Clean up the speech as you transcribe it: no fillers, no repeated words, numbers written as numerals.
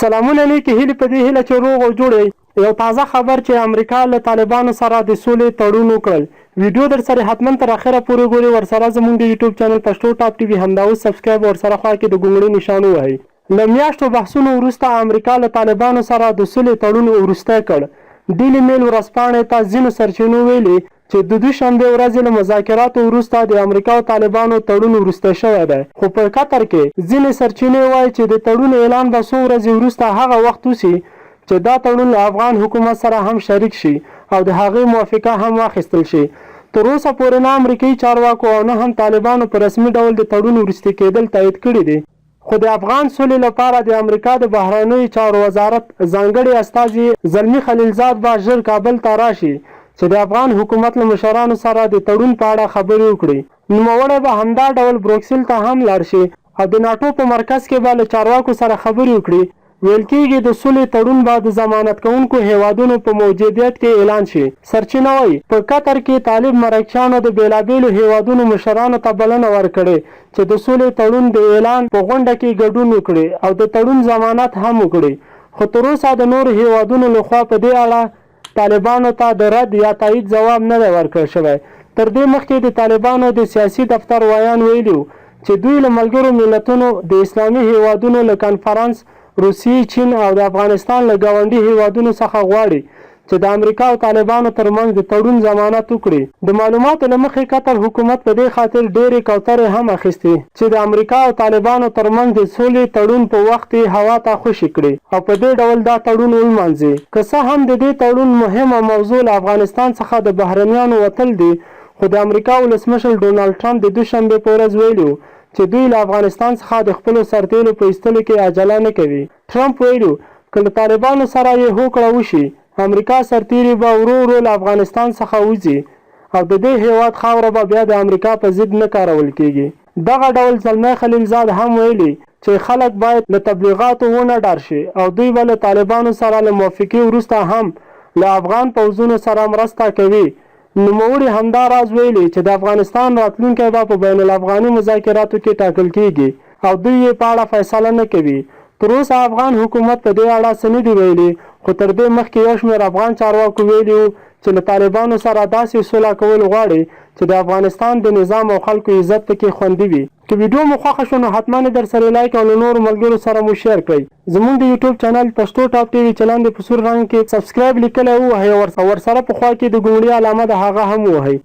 سلامونه نیکې هیلې په دې هیله چې روغ او جوړ یې. یو تازه خبر چې امریکا له طالبانو سره د سولې تړون وکړل. ویډیو در سره حتما تر اخره پورې ګورئ. ورسره زموږ د یوټیوب چینل پښتو ټاپ ټي وي همدا اوس سبسکرایب ورسره خوا کې د ګونګړۍ نشان ووهئ. له میاشتو بحثونو وروسته امریکا له طالبانو سره د سولې تړون وروستی کړ. ډیلی میل ورځپاڼې ته ځینو سرچینو ویلي چې د دوشنبې ورځې له مذاکراتو وروسته د امریکا او طالبانو تړون وروستی شوی دی. خو په قطر کې ځینې سرچینې وایي چې د تړون اعلان به څو ورځې وروسته هغه وخت وشي چې دا تړون له افغان حکومت سره هم شریک شي او د هغې موافقه هم واخیستل شي. تر اوسه پورې نه امریکایي چارواکو او نه هم طالبانو په رسمي ډول د تړون وروستي کېدل تایید کړي دي. خو د افغان سولې لپاره د امریکا د بهرنیو چارو وزارت ځانګړی استازي زلمي خلیلزاد به ژر کابل ته راشي چې د افغان حکومت له مشرانو سره د تړون په اړه خبرې وکړي. نوموړی به همدا ډول بروکسل ته هم لاړ شي او د ناټو په مرکز کې به له چارواکو سره خبرې وکړي. ویل کېږي د سولې تړون به د ضمانت کوونکو هیوادونو په موجودیت کې اعلان شي. سرچینه وایي په قطر کې طالب مرکچیانو د بېلابېلو هیوادونو مشرانو ته بلنه ورکړې چې د سولې تړون د اعلان په غونډه کې ګډون وکړي او د تړون ضمانت هم وکړي. خو تر اوسه د نورو هیوادونو لخوا په دې اړه طالبانو ته د رد یا تایید ځواب نه دی ورکړل شوی. تر دې مخکې د طالبانو د سیاسي دفتر ویان ویلي چې دوی له ملګرو ملتونو د اسلامي هیوادونو له کنفرانس روسیې، چین او د افغانستان له ګاونډي هیوادونو څخه غواړي چې د امریکا او طالبانو ترمنځ د تړون ضمانت وکړي. د معلوماتو له مخې قطر حکومت په دې خاطر ډېرې کوترې هم اخیستې چې د امریکا او طالبانو ترمنځ د سولې تړون په وخت هوا ته خوشي کړي او په دې ډول دا تړون ولمانځي. که څه هم د دې تړون مهمه موضوع له افغانستان څخه د بهرنیانو وتل دي، خو د امریکا ولسمشر ډونالډ ټرمپ د دوشنبې په ورځ ویلي چې دوی له افغانستان څخه د خپلو سرتیرو په ایستلو کې عجله نه کوي. ټرمپ ویلي که له طالبانو سره یې هوکړه وشي، امریکا سرتیري به ورو ورو له افغانستان څخه وځي او د دې هیواد خاوره به بیا د امریکا په ضد نه کارول کیږي. دغه ډول زلمی خلیلزاد هم ویلي چې خلک باید له تبلیغاتو ونه ډار شي او دوی به له طالبانو سره له موافقې وروسته هم له افغان پوځونو سره مرسته کوي. نوموړي همدا راز ویلي چې د افغانستان راتلونکی به په بین الافغاني مذاکراتو کې ټاکل کیږي او دوی یې په اړه فیصله نه کوي. تر اوسه افغان حکومت په دې اړه څه نه دي ویلي، خو تر دې مخکې یو شمېر افغان چارواکو ویلي وو چې له طالبانو سره داسې سوله کول غواړي چې د افغانستان د نظام او خلکو عزت پکې خوندي وي. که ویډیو مو خوښه شوه نو حتما در سره لایک او له نورو ملګرو سره مو شیر کړئ. زموږ د یوټیوب چینل پښتو ټاپ ټي وي چې لاندې په سور رنګ کې سبسکرایب لیکلی ووهئ او ورسره په خوا کې د ګونګړي علامه د هغه هم ووهئ.